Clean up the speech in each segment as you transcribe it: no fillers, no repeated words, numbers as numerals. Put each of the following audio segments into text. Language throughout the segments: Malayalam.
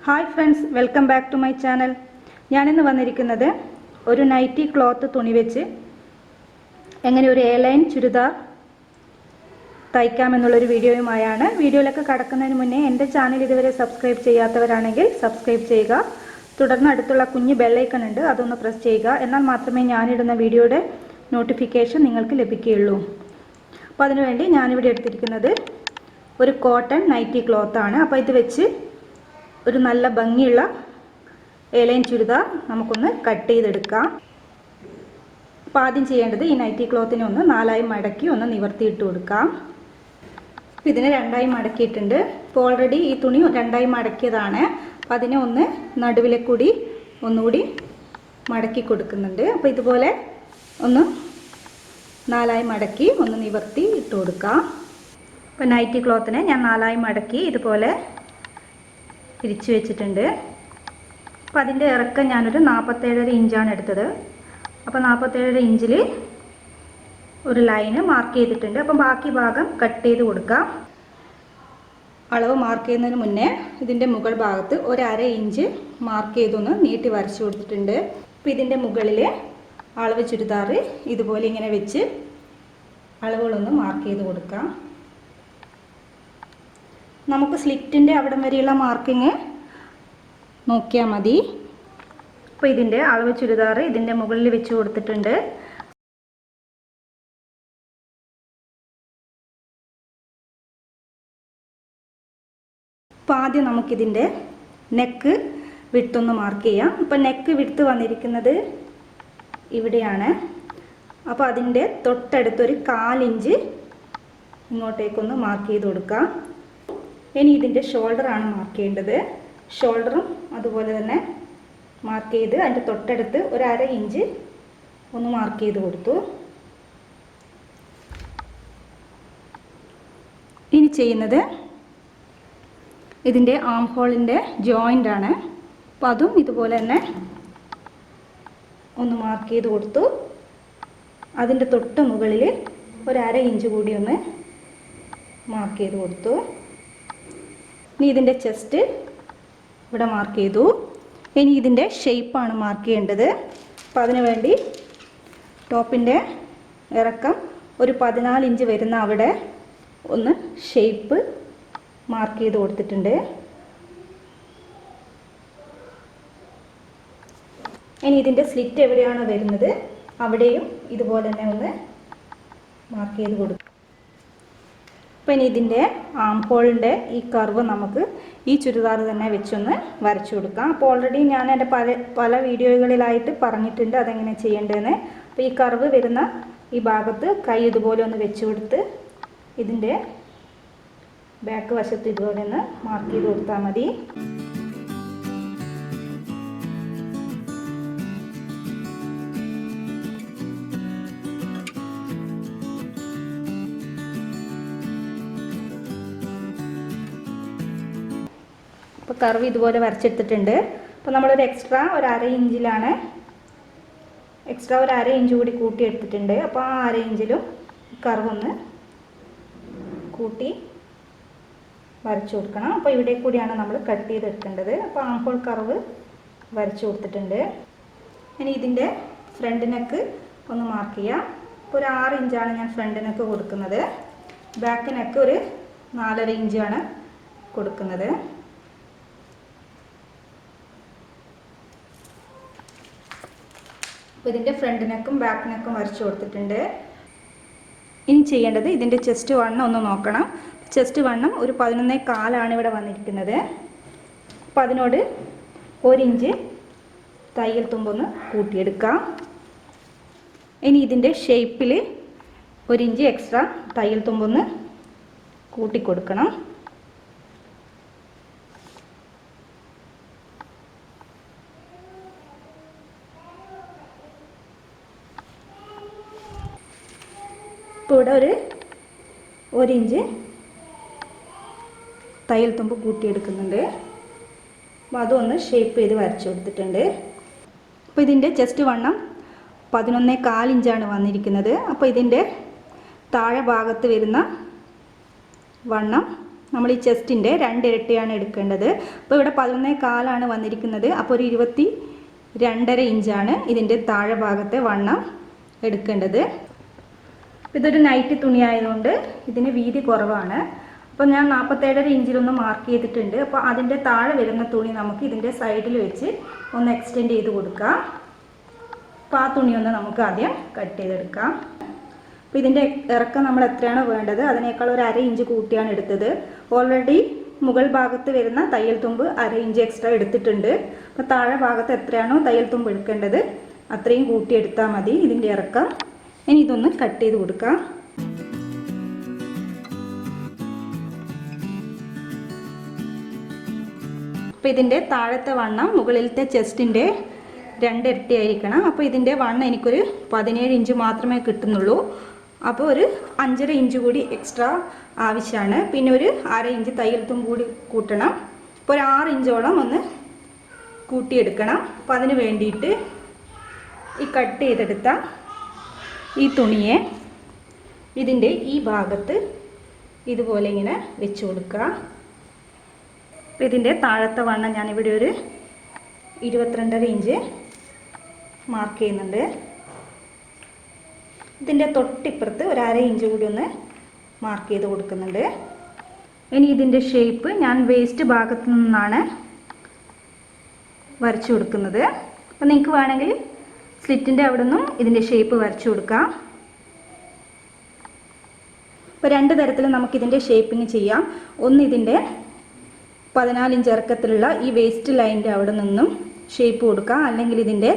Hi friends, welcome back to my channel. ഞാനിന്ന് വന്നിരിക്കുന്നത് ഒരു നൈറ്റി ക്ലോത്ത് തുണി വെച്ച് എങ്ങനെ ഒരു എലൈൻ ചുരിദാർ തയ്ക്കാമെന്നുള്ളൊരു വീഡിയോയുമായാണ്. വീഡിയോയിലൊക്കെ കടക്കുന്നതിന് മുന്നേ എൻ്റെ ചാനൽ ഇതുവരെ സബ്സ്ക്രൈബ് ചെയ്യാത്തവരാണെങ്കിൽ സബ്സ്ക്രൈബ് ചെയ്യുക. തുടർന്ന് അടുത്തുള്ള കുഞ്ഞ് ബെല്ലൈക്കൺ ഉണ്ട്, അതൊന്ന് പ്രസ് ചെയ്യുക. എന്നാൽ മാത്രമേ ഞാനിടുന്ന വീഡിയോയുടെ നോട്ടിഫിക്കേഷൻ നിങ്ങൾക്ക് ലഭിക്കുകയുള്ളൂ. അപ്പോൾ അതിനുവേണ്ടി ഞാനിവിടെ എടുത്തിരിക്കുന്നത് ഒരു കോട്ടൺ നൈറ്റി ക്ലോത്താണ്. അപ്പോൾ ഇത് വെച്ച് ഒരു നല്ല ഭംഗിയുള്ള എലൈൻ ചുരിദാർ നമുക്കൊന്ന് കട്ട് ചെയ്തെടുക്കാം. അപ്പോൾ ആദ്യം ചെയ്യേണ്ടത് ഈ നൈറ്റി ക്ലോത്തിനെ ഒന്ന് നാലായി മടക്കി ഒന്ന് നിവർത്തിയിട്ട് കൊടുക്കാം. അപ്പോൾ ഇതിനെ രണ്ടായി മടക്കിയിട്ടുണ്ട്. ഇപ്പോൾ ഓൾറെഡി ഈ തുണി രണ്ടായി മടക്കിയതാണ്. അപ്പോൾ അതിനെ ഒന്ന് നടുവിലെ കൂടി ഒന്നുകൂടി മടക്കി കൊടുക്കുന്നുണ്ട്. അപ്പോൾ ഇതുപോലെ ഒന്ന് നാലായി മടക്കി ഒന്ന് നിവർത്തി ഇട്ട് കൊടുക്കാം. അപ്പോൾ നൈറ്റി ക്ലോത്തിനെ ഞാൻ നാലായി മടക്കി ഇതുപോലെ തിരിച്ചു വെച്ചിട്ടുണ്ട്. അപ്പോൾ അതിൻ്റെ ഇറക്കം ഞാനൊരു 47.5 ഇഞ്ചാണ് എടുത്തത്. അപ്പോൾ 47 ഇഞ്ചിൽ ഒരു ലൈന് മാർക്ക് ചെയ്തിട്ടുണ്ട്. അപ്പം ബാക്കി ഭാഗം കട്ട് ചെയ്ത് കൊടുക്കാം. അളവ് മാർക്ക് ചെയ്യുന്നതിന് മുന്നേ ഇതിൻ്റെ മുകൾ ഭാഗത്ത് ഒരു 1/2 ഇഞ്ച് മാർക്ക് ചെയ്തൊന്ന് നീട്ടി വരച്ചു കൊടുത്തിട്ടുണ്ട്. അപ്പോൾ ഇതിൻ്റെ മുകളിൽ അളവ് ചുരിദാർ ഇതുപോലെ ഇങ്ങനെ വെച്ച് അളവുകളൊന്ന് മാർക്ക് ചെയ്ത് കൊടുക്കാം. നമുക്ക് സ്ലിറ്റിൻ്റെ അവിടം വരെയുള്ള മാർക്കിങ് നോക്കിയാൽ മതി. അപ്പോൾ ഇതിൻ്റെ അളവ് ചുരിദാർ ഇതിൻ്റെ മുകളിൽ വെച്ച് കൊടുത്തിട്ടുണ്ട്. അപ്പോൾ ആദ്യം നമുക്കിതിൻ്റെ നെക്ക് വിഡ്ത്ത് മാർക്ക് ചെയ്യാം. അപ്പോൾ നെക്ക് വിഡ്ത്ത് വന്നിരിക്കുന്നത് ഇവിടെയാണ്. അപ്പോൾ അതിൻ്റെ തൊട്ടടുത്തൊരു 1/4 ഇഞ്ച് ഇങ്ങോട്ടേക്കൊന്ന് മാർക്ക് ചെയ്ത് കൊടുക്കാം. ഇനി ഇതിൻ്റെ ഷോൾഡറാണ് മാർക്ക് ചെയ്യേണ്ടത്. ഷോൾഡറും അതുപോലെ തന്നെ മാർക്ക് ചെയ്ത് അതിൻ്റെ തൊട്ടടുത്ത് ഒരു 1/2 ഇഞ്ച് ഒന്ന് മാർക്ക് ചെയ്ത് കൊടുത്തു. ഇനി ചെയ്യുന്നത് ഇതിൻ്റെ ആം ഹോളിൻ്റെ ജോയിൻ്റ് ആണ്. അപ്പോൾ അതും ഇതുപോലെ തന്നെ ഒന്ന് മാർക്ക് ചെയ്ത് കൊടുത്തു. അതിൻ്റെ തൊട്ട് മുകളിൽ ഒരു 1/2 ഇഞ്ച് കൂടി ഒന്ന് മാർക്ക് ചെയ്ത് കൊടുത്തു. ഇനി ഇതിൻ്റെ ചെസ്റ്റ് ഇവിടെ മാർക്ക് ചെയ്തു. ഇനി ഇതിൻ്റെ ഷേപ്പാണ് മാർക്ക് ചെയ്യേണ്ടത്. അപ്പോൾ അതിനു വേണ്ടി ടോപ്പിൻ്റെ ഇറക്കം ഒരു 14 ഇഞ്ച് വരുന്ന അവിടെ ഒന്ന് ഷേപ്പ് മാർക്ക് ചെയ്ത് കൊടുത്തിട്ടുണ്ട്. ഇനി ഇതിൻ്റെ സ്ലിറ്റ് എവിടെയാണോ വരുന്നത് അവിടെയും ഇതുപോലെ തന്നെ ഒന്ന് മാർക്ക് ചെയ്ത് കൊടുക്കും. അപ്പോൾ ഇനി ഇതിൻ്റെ ആം ഹോളിൻ്റെ ഈ കർവ് നമുക്ക് ഈ ചുരിദാർ തന്നെ വെച്ചൊന്ന് വരച്ചു കൊടുക്കാം. അപ്പോൾ ഓൾറെഡി ഞാൻ എൻ്റെ പല വീഡിയോകളിലായിട്ട് പറഞ്ഞിട്ടുണ്ട് അതെങ്ങനെ ചെയ്യേണ്ടതെന്ന്. അപ്പോൾ ഈ കർവ് വരുന്ന ഈ ഭാഗത്ത് കൈ ഇതുപോലെ ഒന്ന് വെച്ച് കൊടുത്ത് ഇതിൻ്റെ ബാക്ക് വശത്ത് ഇതുപോലെ ഒന്ന് മാർക്ക് ചെയ്ത് കൊടുത്താൽ മതി. അപ്പോൾ കർവ് ഇതുപോലെ വരച്ചെടുത്തിട്ടുണ്ട്. അപ്പോൾ നമ്മളൊരു എക്സ്ട്രാ ഒരു 1/2 ഇഞ്ചിലാണ് എക്സ്ട്രാ ഒരു 1/2 ഇഞ്ച് കൂടി കൂട്ടി എടുത്തിട്ടുണ്ട്. അപ്പോൾ ആ 1/2 ഇഞ്ചിലും കർവ് ഒന്ന് കൂട്ടി വരച്ചു കൊടുക്കണം. അപ്പോൾ ഇവിടെ കൂടിയാണ് നമ്മൾ കട്ട് ചെയ്തെടുക്കേണ്ടത്. അപ്പോൾ ആം ഹോൾ കർവ് വരച്ചു കൊടുത്തിട്ടുണ്ട്. ഇനി ഇതിൻ്റെ ഫ്രണ്ട് നെക്ക് ഒന്ന് മാർക്ക് ചെയ്യാം. അപ്പോൾ ഒരു 6 ഇഞ്ചാണ് ഞാൻ ഫ്രണ്ട് നെക്ക് കൊടുക്കുന്നത്. ബാക്ക് നെക്ക് ഒരു 4.5 ഇഞ്ചാണ് കൊടുക്കുന്നത്. അപ്പോൾ ഇതിൻ്റെ ഫ്രണ്ട് നെക്കും ബാക്ക് നെക്കും വരച്ചു കൊടുത്തിട്ടുണ്ട്. ഇനി ചെയ്യേണ്ടത് ഇതിൻ്റെ ചെസ്റ്റ് വണ്ണം ഒന്ന് നോക്കണം. ചെസ്റ്റ് വണ്ണം ഒരു 11.25 ഇവിടെ വന്നിരിക്കുന്നത്. അപ്പോൾ അതിനോട് 1 ഇഞ്ച് തയ്യൽ തുമ്പൊന്ന് കൂട്ടിയെടുക്കാം. ഇനി ഇതിൻ്റെ ഷേപ്പിൽ 1 ഇഞ്ച് എക്സ്ട്രാ തയ്യൽ തുമ്പൊന്ന് കൂട്ടിക്കൊടുക്കണം. ഇപ്പോൾ ഇവിടെ 1 ഇഞ്ച് തയ്യൽ തുമ്പ് കൂട്ടിയെടുക്കുന്നുണ്ട്. അപ്പോൾ അതൊന്ന് ഷേപ്പ് ചെയ്ത് വരച്ചു കൊടുത്തിട്ടുണ്ട്. അപ്പോൾ ഇതിൻ്റെ ചെസ്റ്റ് വണ്ണം 11.25 ഇഞ്ചാണ് വന്നിരിക്കുന്നത്. അപ്പോൾ ഇതിൻ്റെ താഴെ ഭാഗത്ത് വരുന്ന വണ്ണം നമ്മൾ ഈ ചെസ്റ്റിൻ്റെ 2 ഇരട്ടിയാണ് എടുക്കേണ്ടത്. അപ്പോൾ ഇവിടെ 11.25 വന്നിരിക്കുന്നത്. അപ്പോൾ ഒരു 22.5 ഇഞ്ചാണ് ഇതിൻ്റെ താഴെ ഭാഗത്തെ വണ്ണം എടുക്കേണ്ടത്. ഇതൊരു നൈറ്റ് തുണി ആയതുകൊണ്ട് ഇതിന് വീതി കുറവാണ്. അപ്പോൾ ഞാൻ 47.5 ഇഞ്ചിലൊന്ന് മാർക്ക് ചെയ്തിട്ടുണ്ട്. അപ്പോൾ അതിൻ്റെ താഴെ വരുന്ന തുണി നമുക്ക് ഇതിൻ്റെ സൈഡിൽ വെച്ച് ഒന്ന് എക്സ്റ്റെൻഡ് ചെയ്ത് കൊടുക്കാം. അപ്പോൾ ആ തുണി ഒന്ന് നമുക്ക് ആദ്യം കട്ട് ചെയ്തെടുക്കാം. അപ്പോൾ ഇതിൻ്റെ ഇറക്കം നമ്മൾ എത്രയാണോ വേണ്ടത് അതിനേക്കാൾ ഒരു 1/2 ഇഞ്ച് കൂട്ടിയാണ് എടുത്തത്. ഓൾറെഡി മുകൾ ഭാഗത്ത് വരുന്ന തയ്യൽ തുമ്പ് 1/2 ഇഞ്ച് എക്സ്ട്രാ എടുത്തിട്ടുണ്ട്. അപ്പോൾ താഴെ ഭാഗത്ത് എത്രയാണോ തയ്യൽ തുമ്പ് എടുക്കേണ്ടത് അത്രയും കൂട്ടിയെടുത്താൽ മതി ഇതിൻ്റെ ഇറക്കം. ഇനി ഇതൊന്ന് കട്ട് ചെയ്ത് കൊടുക്കാം. അപ്പോൾ ഇതിൻ്റെ താഴത്തെ വണ്ണം മുകളിലത്തെ ചെസ്റ്റിൻ്റെ 2 ഇരട്ടി ആയിരിക്കണം. അപ്പോൾ ഇതിൻ്റെ വണ്ണം എനിക്കൊരു 17 ഇഞ്ച് മാത്രമേ കിട്ടുന്നുള്ളൂ. അപ്പോൾ ഒരു 5.5 ഇഞ്ച് കൂടി എക്സ്ട്രാ ആവശ്യമാണ്. പിന്നെ ഒരു 1/2 ഇഞ്ച് തയ്യൽ തുമ്പ് കൂടി കൂട്ടണം. അപ്പോൾ ഒരു 6 ഇഞ്ചോളം ഒന്ന് കൂട്ടിയെടുക്കണം. അപ്പോൾ അതിന് വേണ്ടിയിട്ട് ഈ കട്ട് ചെയ്തെടുത്ത ഈ തുണിയെ ഇതിൻ്റെ ഈ ഭാഗത്ത് ഇതുപോലെ ഇങ്ങനെ വെച്ച് കൊടുക്കുക. അപ്പോൾ ഇതിൻ്റെ താഴത്തെ വണ്ണം ഞാനിവിടെ ഒരു 22.5 ഇഞ്ച് മാർക്ക് ചെയ്യുന്നുണ്ട്. ഇതിൻ്റെ തൊട്ടിപ്പുറത്ത് ഒരു 1/2 ഇഞ്ച് കൂടി ഒന്ന് മാർക്ക് ചെയ്ത് കൊടുക്കുന്നുണ്ട്. ഇനി ഇതിൻ്റെ ഷേപ്പ് ഞാൻ വേസ്റ്റ് ഭാഗത്ത് നിന്നാണ് വരച്ചു കൊടുക്കുന്നത്. അപ്പോൾ നിങ്ങൾക്ക് വേണമെങ്കിൽ സ്ലിറ്റിൻ്റെ അവിടെ നിന്നും ഇതിൻ്റെ ഷേപ്പ് വരച്ചു കൊടുക്കാം. അപ്പോൾ 2 തരത്തിൽ നമുക്കിതിൻ്റെ ഷേപ്പിങ് ചെയ്യാം. ഒന്ന് ഇതിൻ്റെ 14 ഇഞ്ച് ഇറക്കത്തിലുള്ള ഈ വേസ്റ്റ് ലൈനിൻ്റെ അവിടെ നിന്നും ഷേപ്പ് കൊടുക്കാം, അല്ലെങ്കിൽ ഇതിൻ്റെ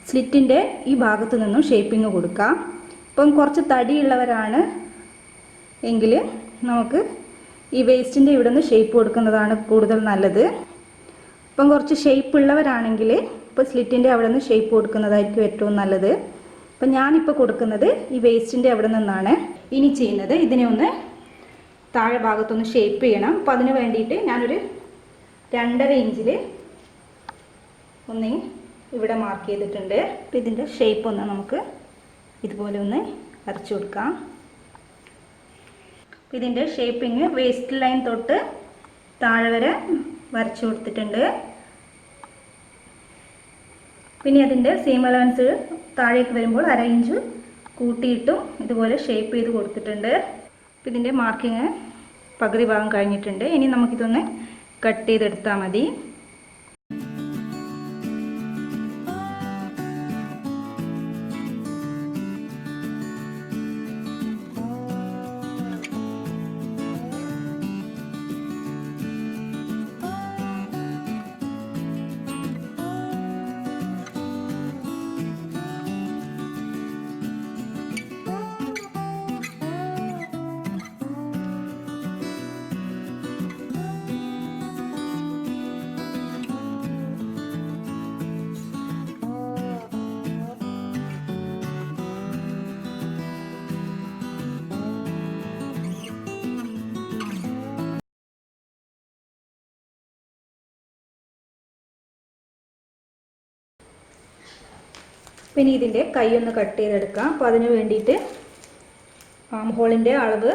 സ്ലിറ്റിൻ്റെ ഈ ഭാഗത്തു നിന്നും ഷേപ്പിങ് കൊടുക്കാം. ഇപ്പം കുറച്ച് തടിയുള്ളവരാണ് എങ്കിൽ നമുക്ക് ഈ വേസ്റ്റിൻ്റെ ഇവിടെ നിന്ന് ഷേപ്പ് കൊടുക്കുന്നതാണ് കൂടുതൽ നല്ലത്. ഇപ്പം കുറച്ച് ഷേപ്പ് ഉള്ളവരാണെങ്കിൽ ഇപ്പോൾ സ്ലിറ്റിൻ്റെ അവിടെ നിന്ന് ഷേപ്പ് കൊടുക്കുന്നതായിരിക്കും ഏറ്റവും നല്ലത്. അപ്പം ഞാനിപ്പോൾ കൊടുക്കുന്നത് ഈ വേസ്റ്റിൻ്റെ അവിടെ നിന്നാണ്. ഇനി ചെയ്യുന്നത് ഇതിനെ ഒന്ന് താഴെ ഭാഗത്തൊന്ന് ഷേപ്പ് ചെയ്യണം. അപ്പോൾ അതിന് വേണ്ടിയിട്ട് ഞാനൊരു 2.5 ഇഞ്ചിൽ ഒന്ന് ഇവിടെ മാർക്ക് ചെയ്തിട്ടുണ്ട്. അപ്പോൾ ഇതിൻ്റെ ഷേപ്പ് ഒന്ന് നമുക്ക് ഇതുപോലെ ഒന്ന് വരച്ചു കൊടുക്കാം. അപ്പോൾ ഇതിൻ്റെ ഷേപ്പിങ് വേസ്റ്റ് ലൈൻ തൊട്ട് താഴെ വരെ വരച്ചു കൊടുത്തിട്ടുണ്ട്. പിന്നെ അതിൻ്റെ സീം അലവൻസ് താഴേക്ക് വരുമ്പോൾ 1/2 ഇഞ്ച് കൂട്ടിയിട്ടും ഇതുപോലെ ഷേപ്പ് ചെയ്ത് കൊടുത്തിട്ടുണ്ട്. അപ്പോൾ ഇതിൻ്റെ മാർക്കിങ് പകുതി ഭാഗം കഴിഞ്ഞിട്ടുണ്ട്. ഇനി നമുക്കിതൊന്ന് കട്ട് ചെയ്തെടുത്താൽ മതി. പിന്നെ ഇതിൻ്റെ കൈ ഒന്ന് കട്ട് ചെയ്തെടുക്കാം. അപ്പോൾ അതിന് വേണ്ടിയിട്ട് ആം ഹോളിൻ്റെ അളവ്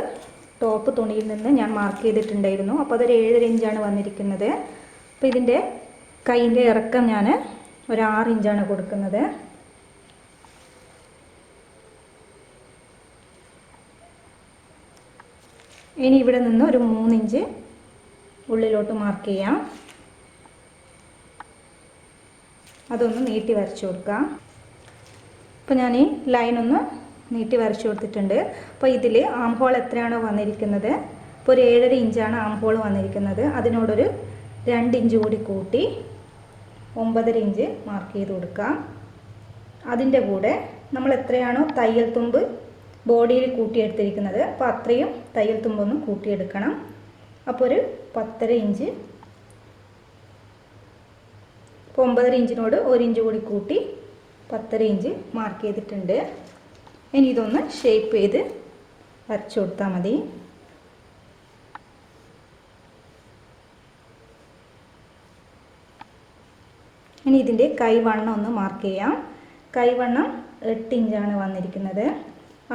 ടോപ്പ് തുണിയിൽ നിന്ന് ഞാൻ മാർക്ക് ചെയ്തിട്ടുണ്ടായിരുന്നു. അപ്പോൾ അതൊരു 7.5 ഇഞ്ചാണ് വന്നിരിക്കുന്നത്. അപ്പോൾ ഇതിൻ്റെ കൈയിൻ്റെ ഇറക്കം ഞാൻ ഒരു 6 ഇഞ്ചാണ് കൊടുക്കുന്നത്. ഇനി ഇവിടെ നിന്ന് ഒരു 3 ഇഞ്ച് ഉള്ളിലോട്ട് മാർക്ക് ചെയ്യാം. അതൊന്ന് നീട്ടി വരച്ചു കൊടുക്കാം. അപ്പോൾ ഞാൻ ഈ ലൈനൊന്ന് നീട്ടി വരച്ചു കൊടുത്തിട്ടുണ്ട്. അപ്പോൾ ഇതിൽ ആം ഹോൾ എത്രയാണോ വന്നിരിക്കുന്നത്, ഇപ്പോൾ ഒരു 7.5 ഇഞ്ചാണ് ആം ഹോൾ വന്നിരിക്കുന്നത്. അതിനോടൊരു 2 ഇഞ്ച് കൂടി കൂട്ടി 9.5 ഇഞ്ച് മാർക്ക് ചെയ്ത് കൊടുക്കാം. അതിൻ്റെ കൂടെ നമ്മൾ എത്രയാണോ തയ്യൽ തുമ്പ് ബോഡിയിൽ കൂട്ടിയെടുത്തിരിക്കുന്നത് അപ്പോൾ അത്രയും തയ്യൽ തുമ്പൊന്ന് കൂട്ടിയെടുക്കണം. അപ്പോൾ ഒരു 10.5 ഇഞ്ച്, ഇപ്പോൾ 9.5 ഇഞ്ചിനോട് 1 ഇഞ്ച് കൂടി കൂട്ടി 10.5 ഇഞ്ച് മാർക്ക് ചെയ്തിട്ടുണ്ട്. ഇനി ഇതൊന്ന് ഷേപ്പ് ചെയ്ത് വരച്ചു കൊടുത്താൽ മതി. ഇനി ഇതിൻ്റെ കൈവണ്ണം ഒന്ന് മാർക്ക് ചെയ്യാം. കൈവണ്ണം 8 ഇഞ്ചാണ് വന്നിരിക്കുന്നത്.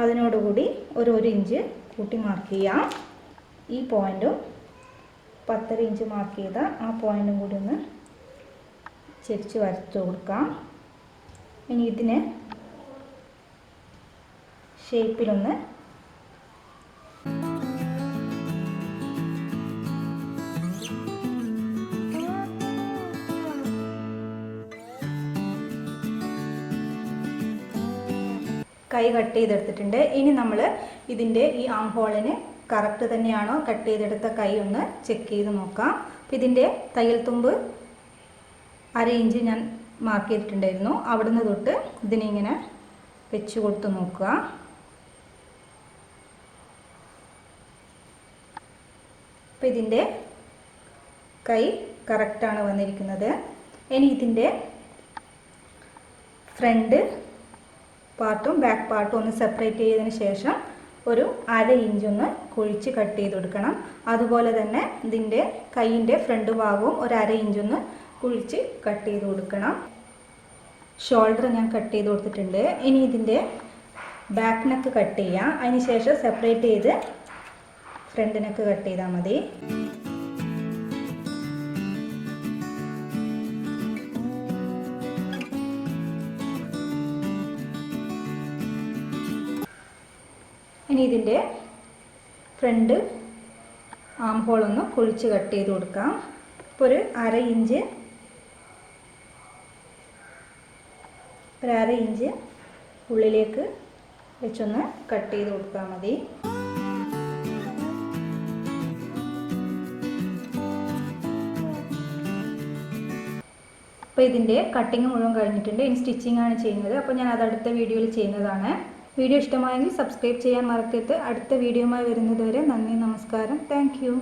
അതിനോടുകൂടി ഒരു 1 ഇഞ്ച് കൂട്ടി മാർക്ക് ചെയ്യാം. ഈ പോയിൻറ്റും 10.5 ഇഞ്ച് മാർക്ക് ചെയ്ത ആ പോയിന്റും കൂടി ഒന്ന് ചെരിച്ച് വരച്ചു കൊടുക്കാം. ഇനി ഇതിനെ ഷേപ്പിലൊന്ന് കൈ കട്ട് ചെയ്തെടുത്തിട്ടുണ്ട്. ഇനി നമ്മൾ ഇതിൻ്റെ ഈ ആം ഹോളിന് കറക്റ്റ് തന്നെയാണോ കട്ട് ചെയ്തെടുത്ത കൈ ഒന്ന് ചെക്ക് ചെയ്ത് നോക്കാം. അപ്പോൾ ഇതിൻ്റെ തയ്യൽ തുമ്പ് 1/2 ഇഞ്ച് ഞാൻ മാർക്ക് ചെയ്തിട്ടുണ്ടായിരുന്നു. അവിടുന്ന് തൊട്ട് ഇതിനെ ഇങ്ങനെ വെച്ച് കൊടുത്ത് നോക്കുക. അപ്പോൾ ഇതിൻ്റെ കൈ കറക്റ്റാണ് വന്നിരിക്കുന്നത്. ഇനി ഇതിൻ്റെ ഫ്രണ്ട് പാർട്ടും ബാക്ക് പാർട്ടും ഒന്ന് സെപ്പറേറ്റ് ചെയ്തതിന് ശേഷം ഒരു 1/2 ഇഞ്ച് ഒന്ന് കുഴിച്ച് കട്ട് ചെയ്ത് കൊടുക്കണം. അതുപോലെ തന്നെ ഇതിൻ്റെ കൈയിൻ്റെ ഫ്രണ്ട് ഭാഗവും ഒരു 1/2 ഇഞ്ച് ഒന്ന് കുഴിച്ച് കട്ട് ചെയ്ത് കൊടുക്കണം. ഷോൾഡർ ഞാൻ കട്ട് ചെയ്ത് കൊടുത്തിട്ടുണ്ട്. ഇനി ഇതിൻ്റെ ബാക്ക് നെക്ക് കട്ട് ചെയ്യാം. അതിന് ശേഷം സെപ്പറേറ്റ് ചെയ്ത് ഫ്രണ്ട് നെക്ക് കട്ട് ചെയ്താൽ മതി. ഇനി ഇതിൻ്റെ ഫ്രണ്ട് ആം ഹോൾ ഒന്ന് കുഴിച്ച് കട്ട് ചെയ്ത് കൊടുക്കാം. ഇപ്പോൾ ഒരു 1/2 ഇഞ്ച് ഉള്ളിലേക്ക് വെച്ചൊന്ന് കട്ട് ചെയ്ത് കൊടുത്താൽ മതി. അപ്പോൾ ഇതിൻ്റെ കട്ടിങ് മുഴുവൻ കഴിഞ്ഞിട്ടുണ്ട്. ഇനി സ്റ്റിച്ചിങ് ആണ് ചെയ്യുന്നത്. അപ്പോൾ ഞാൻ അത് അടുത്ത വീഡിയോയിൽ ചെയ്യുന്നതാണ്. വീഡിയോ ഇഷ്ടമായെങ്കിൽ സബ്സ്ക്രൈബ് ചെയ്യാൻ മറക്കരുത്. അടുത്ത വീഡിയോയുമായി വരുന്നതുവരെ നന്ദി, നമസ്കാരം, താങ്ക് യു.